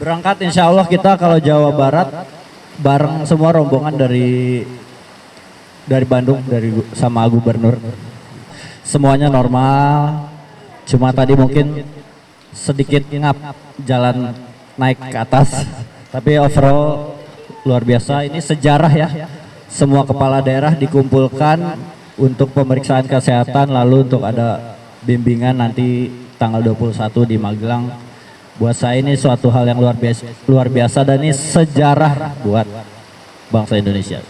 Berangkat insya Allah kita kalau Jawa Barat bareng semua rombongan dari Bandung sama gubernur. Semuanya normal, cuma tadi mungkin sedikit ngap jalan naik ke atas. Tapi overall luar biasa, ini sejarah ya. Semua kepala daerah dikumpulkan untuk pemeriksaan kesehatan, lalu untuk ada bimbingan nanti tanggal 21 di Magelang. Buat saya ini suatu hal yang luar biasa dan ini sejarah buat bangsa Indonesia.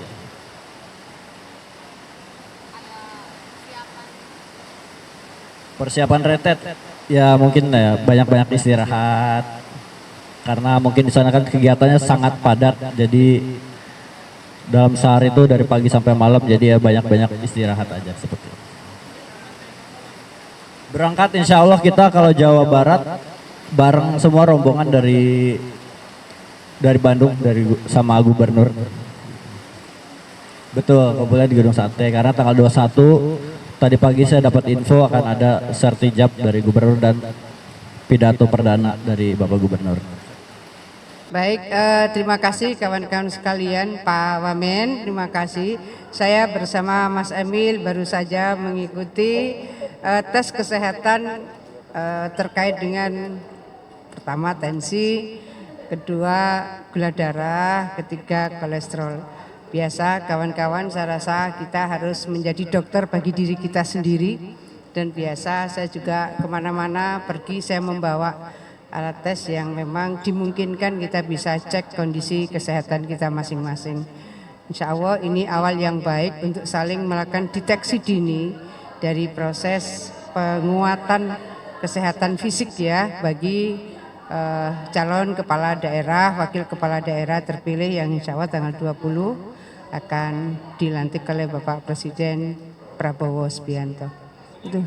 Persiapan retet ya mungkin ya banyak-banyak istirahat karena mungkin di sana kan kegiatannya sangat padat, jadi dalam sehari itu dari pagi sampai malam, jadi ya banyak-banyak istirahat aja seperti itu. Berangkat insya Allah kita kalau Jawa Barat bareng semua rombongan dari Bandung sama gubernur. Betul, kebetulan di Gedung Sate karena tanggal 21 tadi pagi saya dapat info akan ada sertijab dari gubernur dan pidato perdana dari Bapak Gubernur. Baik, terima kasih kawan-kawan sekalian, Pak Wamen, terima kasih. Saya bersama Mas Emil baru saja mengikuti tes kesehatan terkait dengan pertama tensi, kedua gula darah, ketiga kolesterol. Biasa kawan-kawan, saya rasa kita harus menjadi dokter bagi diri kita sendiri, dan biasa saya juga kemana-mana pergi saya membawa alat tes yang memang dimungkinkan kita bisa cek kondisi kesehatan kita masing-masing. Insya Allah ini awal yang baik untuk saling melakukan deteksi dini dari proses penguatan kesehatan fisik ya bagi calon kepala daerah, wakil kepala daerah terpilih yang insya Allah tanggal 20 akan dilantik oleh Bapak Presiden Prabowo Subianto. Itu.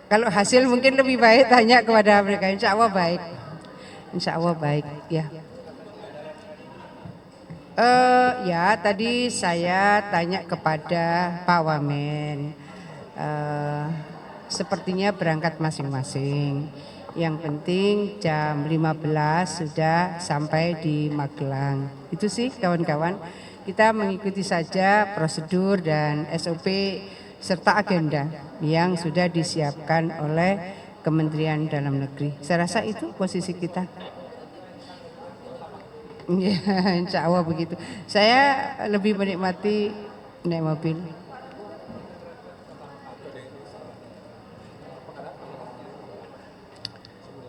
Kalau hasil mungkin lebih baik tanya kepada mereka. Insya Allah baik. Insya Allah baik ya. Ya tadi saya tanya kepada Pak Wamen. Sepertinya berangkat masing-masing. Yang penting jam 15 sudah sampai di Magelang. Itu sih kawan-kawan. Kita mengikuti saja prosedur dan SOP serta agenda yang sudah disiapkan oleh Kementerian Dalam Negeri. Saya rasa itu posisi kita. Ya, insya Allah begitu. Saya lebih menikmati naik mobil.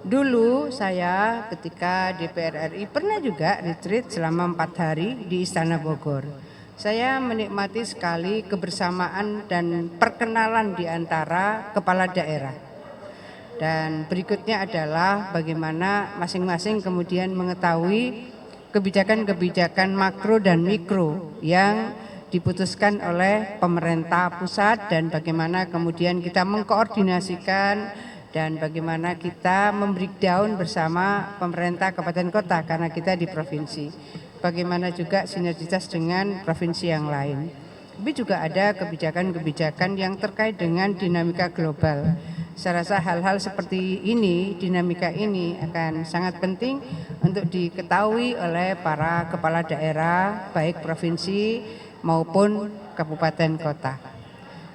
Dulu saya ketika DPR RI pernah juga retreat selama 4 hari di Istana Bogor. Saya menikmati sekali kebersamaan dan perkenalan di antara kepala daerah. Dan berikutnya adalah bagaimana masing-masing kemudian mengetahui kebijakan-kebijakan makro dan mikro yang diputuskan oleh pemerintah pusat dan bagaimana kemudian kita mengkoordinasikan dan bagaimana kita membreakdown bersama pemerintah kabupaten kota karena kita di provinsi. Bagaimana juga sinergitas dengan provinsi yang lain. Tapi juga ada kebijakan-kebijakan yang terkait dengan dinamika global. Saya rasa hal-hal seperti ini, dinamika ini akan sangat penting untuk diketahui oleh para kepala daerah, baik provinsi maupun kabupaten kota.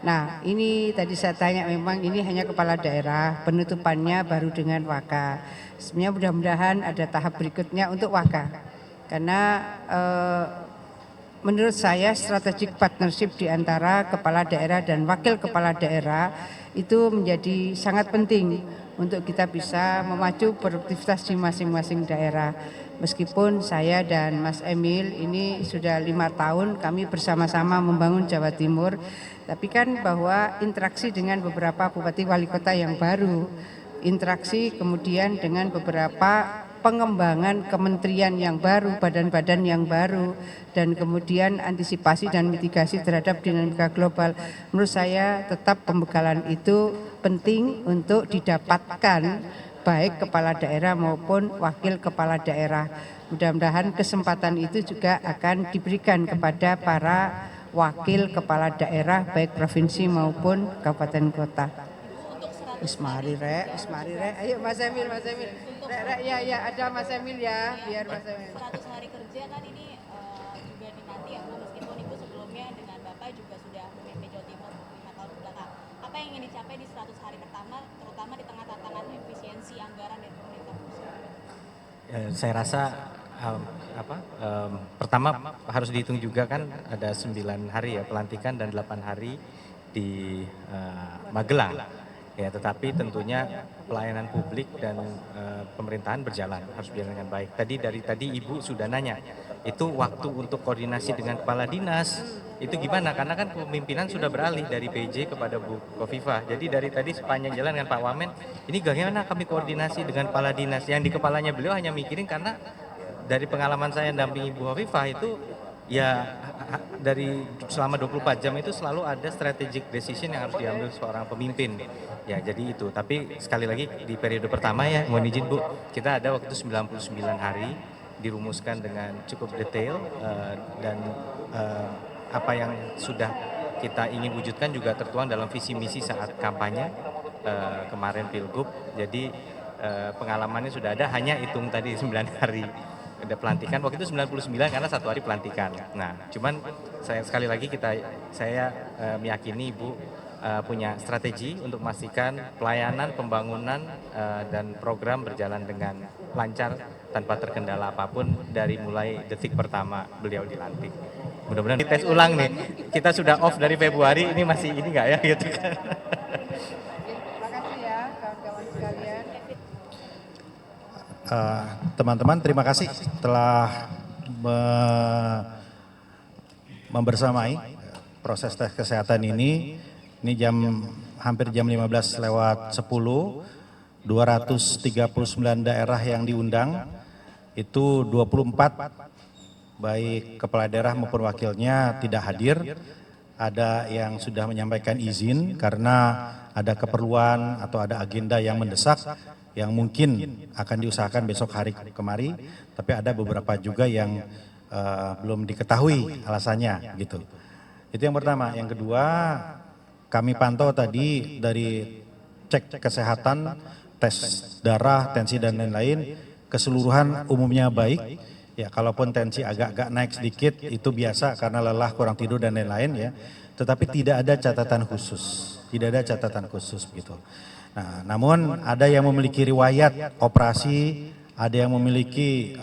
Nah ini tadi saya tanya, memang ini hanya kepala daerah, penutupannya baru dengan Waka. Sebenarnya mudah-mudahan ada tahap berikutnya untuk Waka. Karena menurut saya strategic partnership di antara kepala daerah dan wakil kepala daerah itu menjadi sangat penting untuk kita bisa memacu produktivitas di masing-masing daerah. Meskipun saya dan Mas Emil ini sudah 5 tahun kami bersama-sama membangun Jawa Timur, tapi kan bahwa interaksi dengan beberapa bupati wali kota yang baru, interaksi kemudian dengan beberapa pengembangan kementerian yang baru, badan-badan yang baru, dan kemudian antisipasi dan mitigasi terhadap dinamika global. Menurut saya tetap pembekalan itu penting untuk didapatkan baik kepala daerah maupun wakil kepala daerah. Mudah-mudahan kesempatan itu juga akan diberikan kepada para wakil kepala daerah baik provinsi maupun kabupaten kota. Wis mari rek, Ayo Mas Emil. Rek, ya ada Mas Emil ya, biar Mas Emil. 100 hari kerja kan ini juga dinanti ya Bu, meskipun Ibu sebelumnya dengan Bapak juga sudah memimpin Jawa Timur 5 tahun belakang. Apa yang ingin dicapai di 100 hari pertama, terutama di tengah tantangan efisiensi anggaran dari pemerintah pusat? Saya rasa pertama harus dihitung juga kan ada 9 hari ya pelantikan dan 8 hari di Magelang. Ya, tetapi tentunya pelayanan publik dan pemerintahan harus berjalan dengan baik. Dari tadi Ibu sudah nanya, itu waktu untuk koordinasi dengan kepala dinas itu gimana? Karena kan kepemimpinan sudah beralih dari PJ kepada Bu Khofifah. Jadi dari tadi sepanjang jalan dengan Pak Wamen, ini bagaimana kami koordinasi dengan kepala dinas? Yang di kepalanya beliau hanya mikirin karena dari pengalaman saya dampingi Bu Khofifah itu ya dari selama 24 jam itu selalu ada strategic decision yang harus diambil seorang pemimpin. Ya jadi itu, tapi sekali lagi di periode pertama ya, mohon izin Bu, kita ada waktu 99 hari dirumuskan dengan cukup detail dan apa yang sudah kita ingin wujudkan juga tertuang dalam visi misi saat kampanye kemarin Pilgub. Jadi pengalamannya sudah ada, hanya hitung tadi 9 hari ada pelantikan, waktu itu 99 karena 1 hari pelantikan. Nah, cuman sekali lagi saya meyakini Ibu punya strategi untuk memastikan pelayanan, pembangunan dan program berjalan dengan lancar tanpa terkendala apapun dari mulai detik pertama beliau dilantik. Mudah-mudahan dites ulang nih. Kita sudah off dari Februari, ini masih ini enggak ya gitu kan. Terima kasih ya kawan-kawan sekalian. Teman-teman terima kasih telah membersamai proses tes kesehatan ini. Ini hampir jam 15 lewat 10, 239 daerah yang diundang, itu 24 baik kepala daerah maupun wakilnya tidak hadir. Ada yang sudah menyampaikan izin karena ada keperluan atau ada agenda yang mendesak yang mungkin akan diusahakan besok hari kemari, tapi ada beberapa juga yang belum diketahui alasannya gitu. Itu yang pertama. Yang kedua, kami pantau tadi dari cek kesehatan, tes darah, tensi dan lain-lain, keseluruhan umumnya baik. Ya, kalaupun tensi agak-agak naik sedikit itu biasa karena lelah, kurang tidur dan lain-lain ya. Tetapi tidak ada catatan khusus, gitu. Nah, namun ada yang memiliki riwayat operasi, ada yang memiliki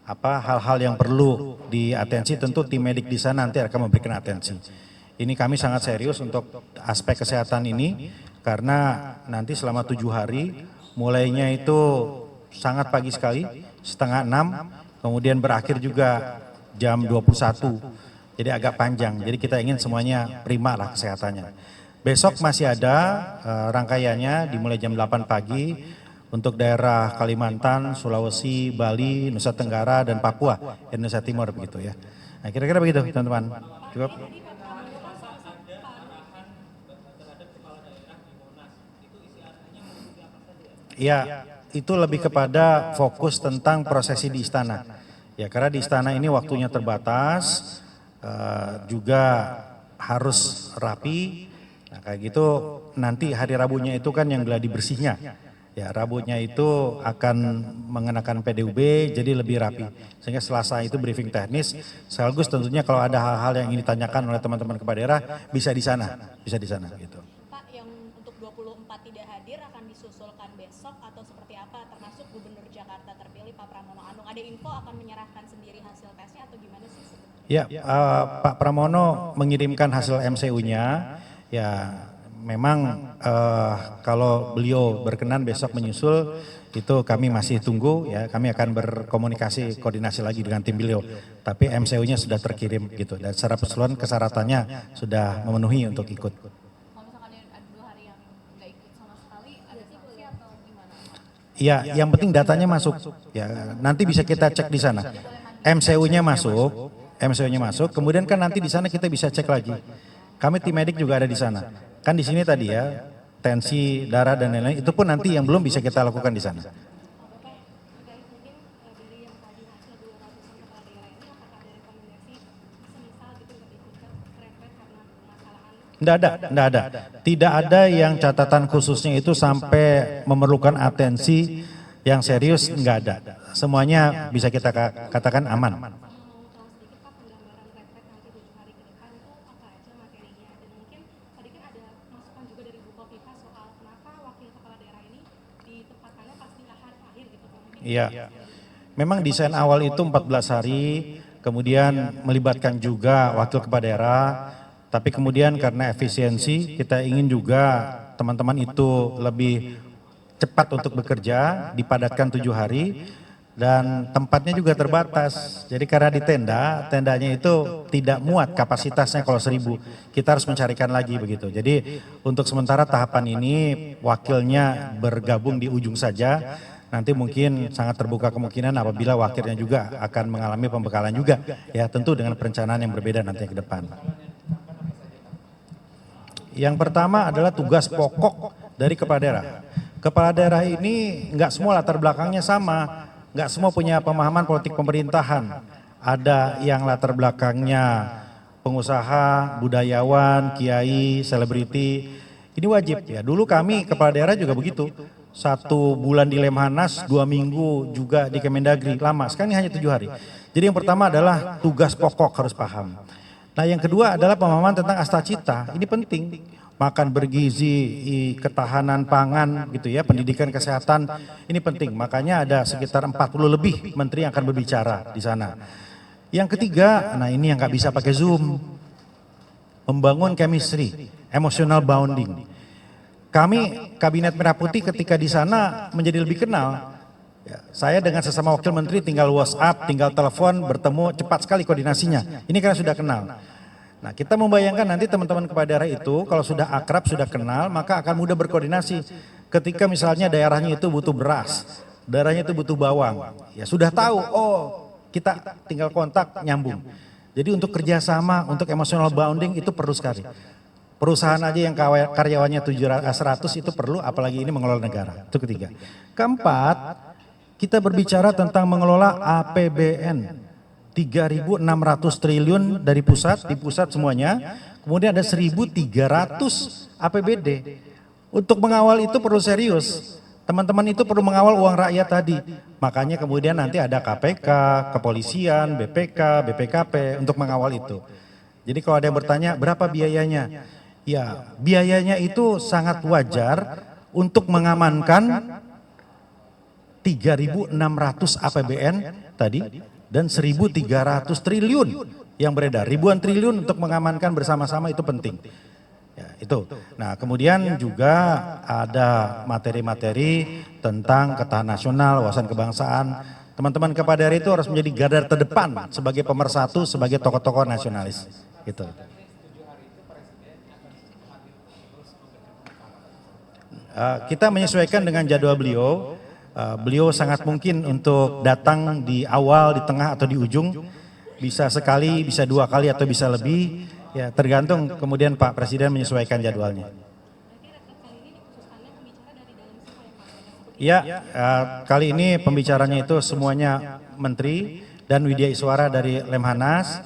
hal-hal yang perlu diatensi, tentu tim medik di sana nanti akan memberikan atensi. Ini kami sangat serius untuk aspek kesehatan ini karena nanti selama 7 hari, mulainya itu sangat pagi sekali, 5:30, kemudian berakhir juga jam 21, jadi agak panjang. Jadi kita ingin semuanya prima lah kesehatannya. Besok masih ada rangkaiannya dimulai jam 8 pagi untuk daerah Kalimantan, Sulawesi, Bali, Nusa Tenggara, dan Papua, Indonesia Timur begitu ya. Nah kira-kira begitu teman-teman. Cukup. Ya, itu lebih kepada fokus tentang prosesi di istana. Ya, karena di istana ini waktunya terbatas, juga harus rapi. Nah, kayak gitu nanti hari Rabunya itu kan yang gladi bersihnya. Ya, Rabunya itu akan mengenakan PDUB jadi lebih rapi. Sehingga Selasa itu briefing teknis, sekaligus tentunya kalau ada hal-hal yang ingin ditanyakan oleh teman-teman kepala daerah bisa di sana gitu. Pak, yang untuk 24 tidak hadir akan disusulkan besok atau seperti apa, termasuk Gubernur Jakarta terpilih Pak Pramono Anung, ada info akan menyerahkan sendiri hasil tesnya atau gimana sih sebenarnya? Ya, Pak Pramono mengirimkan hasil MCU-nya, ya memang kalau beliau berkenan besok menyusul, itu kami masih tunggu ya, kami akan berkomunikasi, koordinasi lagi dengan tim beliau. Tapi MCU-nya sudah terkirim gitu, dan secara keseluruhan kesyaratannya sudah memenuhi untuk ikut. Kalau misalkan ada 2 hari yang nggak ikut sama sekali, ada sanksi atau gimana? Iya, yang penting datanya masuk. Ya, nanti bisa kita cek di sana. MCU-nya masuk, kemudian kan nanti di sana kita bisa cek lagi. Kami tim medik juga ada di sana. Kan di sini tadi ya, tensi, darah dan lain-lain, itu pun nanti yang belum bisa kita lakukan di sana. Enggak ada. Tidak ada yang catatan khususnya itu sampai memerlukan atensi yang serius, enggak ada. Semuanya bisa kita katakan aman. Iya. Memang desain awal itu 14 hari, kemudian melibatkan juga wakil kepala daerah, tapi kemudian karena efisiensi kita ingin juga teman-teman itu lebih cepat untuk bekerja, dipadatkan 7 hari, dan tempatnya juga terbatas. Jadi karena di tendanya itu tidak muat kapasitasnya kalau 1000, kita harus mencarikan lagi begitu. Jadi untuk sementara tahapan ini wakilnya bergabung di ujung saja. Nanti mungkin sangat terbuka kemungkinan apabila wakilnya juga akan mengalami pembekalan juga, ya tentu dengan perencanaan yang berbeda nanti ke depan. Yang pertama adalah tugas pokok dari kepala daerah. Kepala daerah ini nggak semua latar belakangnya sama, nggak semua punya pemahaman politik pemerintahan. Ada yang latar belakangnya pengusaha, budayawan, kiai, selebriti. Ini wajib ya. Dulu kami kepala daerah juga begitu. 1 bulan di Lemhanas, 2 minggu juga di Kemendagri, lama. Sekarang ini hanya 7 hari. Jadi yang pertama adalah tugas pokok harus paham. Nah yang kedua adalah pemahaman tentang astacita, ini penting. Makan bergizi, ketahanan pangan gitu ya, pendidikan kesehatan, ini penting. Makanya ada sekitar 40 lebih menteri yang akan berbicara di sana. Yang ketiga, nah ini yang nggak bisa pakai Zoom. Membangun chemistry, emotional bonding. Kami Kabinet Merah Putih ketika di sana menjadi lebih kenal. Ya, saya dengan sesama wakil menteri tinggal WhatsApp, tinggal telepon, bertemu cepat sekali koordinasinya. Ini karena sudah kenal. Nah kita membayangkan nanti teman-teman kepala daerah itu kalau sudah akrab, sudah kenal, maka akan mudah berkoordinasi. Ketika misalnya daerahnya itu butuh beras, daerahnya itu butuh bawang, ya sudah tahu, oh kita tinggal kontak, nyambung. Jadi untuk kerjasama, untuk emotional bonding itu perlu sekali. Perusahaan aja yang karyawannya 100 itu perlu, apalagi ini mengelola negara. Itu ketiga. Keempat, kita berbicara tentang mengelola APBN. 3.600 triliun dari pusat, di pusat semuanya. Kemudian ada 1.300 APBD. Untuk mengawal itu perlu serius. Teman-teman itu perlu mengawal uang rakyat tadi. Makanya kemudian nanti ada KPK, kepolisian, BPK, BPKP untuk mengawal itu. Jadi kalau ada yang bertanya berapa biayanya? Ya, biayanya itu sangat wajar untuk mengamankan 3.600 APBN tadi dan 1.300 triliun yang beredar. Ribuan triliun untuk mengamankan bersama-sama itu penting. Ya, itu. Nah, kemudian juga ada materi-materi tentang ketahanan nasional, wawasan kebangsaan. Teman-teman kepala daerah itu harus menjadi garda terdepan sebagai pemersatu, sebagai tokoh-tokoh nasionalis. Gitu. Kita menyesuaikan dengan jadwal beliau. Beliau sangat mungkin untuk datang di awal, di tengah atau di ujung. Bisa sekali, bisa 2 kali atau bisa lebih. Ya, tergantung kemudian Pak Presiden menyesuaikan jadwalnya. Ya, kali ini pembicaranya itu semuanya menteri dan Widya Iswara dari Lemhanas,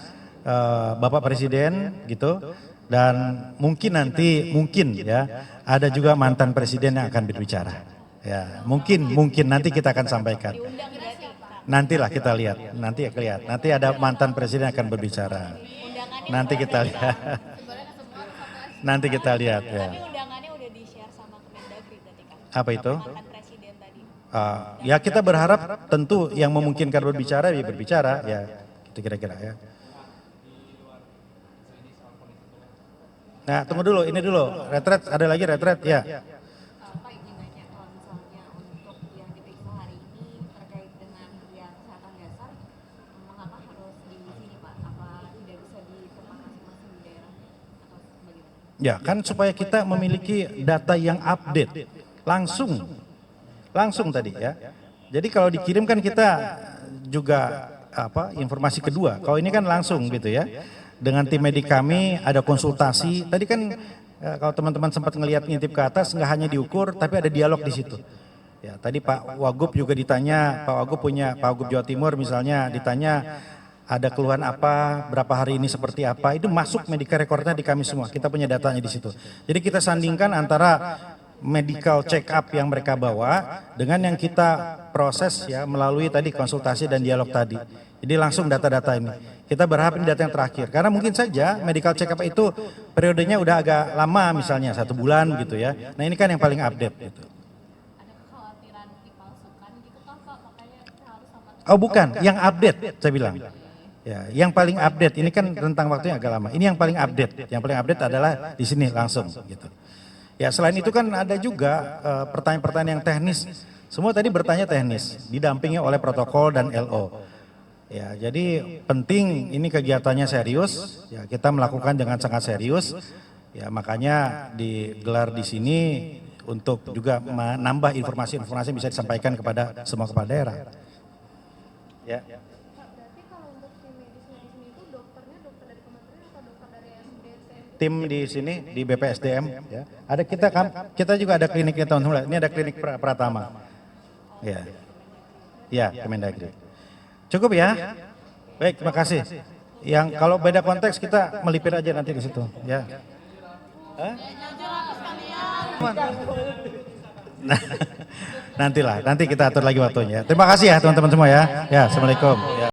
Bapak Presiden gitu. Dan mungkin nanti ya ada juga mantan presiden yang akan berbicara. Ya, mungkin nanti kita akan sampaikan. Nantilah kita lihat, nanti ada mantan presiden yang akan berbicara. Nanti kita lihat. Nanti kita lihat ya. Tapi undangannya udah di-share sama Kemendagri berarti kan? Apa itu? Mantan presiden tadi. Ya kita berharap tentu yang memungkinkan berbicara ya berbicara ya. Itu kira-kira ya. Nah, tunggu dulu, ini dulu. Retret, ada lagi retret? Ya. Pak izin nanya kalau misalnya untuk yang diperiksa hari ini terkait dengan yang kesehatan dasar, mengapa harus di sini Pak? Apa tidak bisa di tempat masing-masing di daerah atau bagaimana? Ya, kan supaya kita memiliki data yang update, langsung tadi ya. Jadi kalau dikirim kan kita juga informasi kedua. Kalau ini kan langsung gitu ya. Dengan tim medik kami ada konsultasi. Tadi kan kalau teman-teman sempat ngelihat ngintip ke atas nggak hanya diukur tapi ada dialog di situ. Ya, tadi Pak Wagub juga ditanya, Pak Wagub Jawa Timur misalnya ditanya ada keluhan apa, berapa hari ini seperti apa, itu masuk medical recordnya di kami semua. Kita punya datanya di situ. Jadi kita sandingkan antara medical check up yang mereka bawa dengan yang kita proses ya melalui tadi konsultasi dan dialog tadi. Jadi langsung data-data ini. Kita berharap ini data yang terakhir. Karena mungkin saja medical check up itu periodenya udah agak lama misalnya 1 bulan gitu ya. Nah ini kan yang paling update gitu. Ada kekhawatiran dipalsukan gitu kan Pak, makanya kita harus sama. Oh bukan, yang update saya bilang. Ya, yang paling update ini kan rentang waktunya agak lama. Ini yang paling update. Yang paling update adalah di sini langsung gitu. Ya, selain itu kan ada juga pertanyaan-pertanyaan yang teknis. Semua tadi bertanya teknis, didampingi oleh protokol dan LO. Ya, jadi penting ini kegiatannya serius. Ya, kita melakukan dengan sangat serius. Ya, makanya digelar di sini untuk juga menambah informasi-informasi yang bisa disampaikan kepada semua kepala daerah. Ya. Tim di sini di BPSDM ya. Ada kita juga ada kliniknya teman-teman. Ini ada klinik Pratama. Ya. Ya, Kemendagri. Cukup ya? Baik, terima kasih. Yang kalau beda konteks kita melipir aja nanti di situ, ya. Hah? Nanti kita atur lagi waktunya. Terima kasih ya teman-teman semua ya. Ya, assalamualaikum. Ya.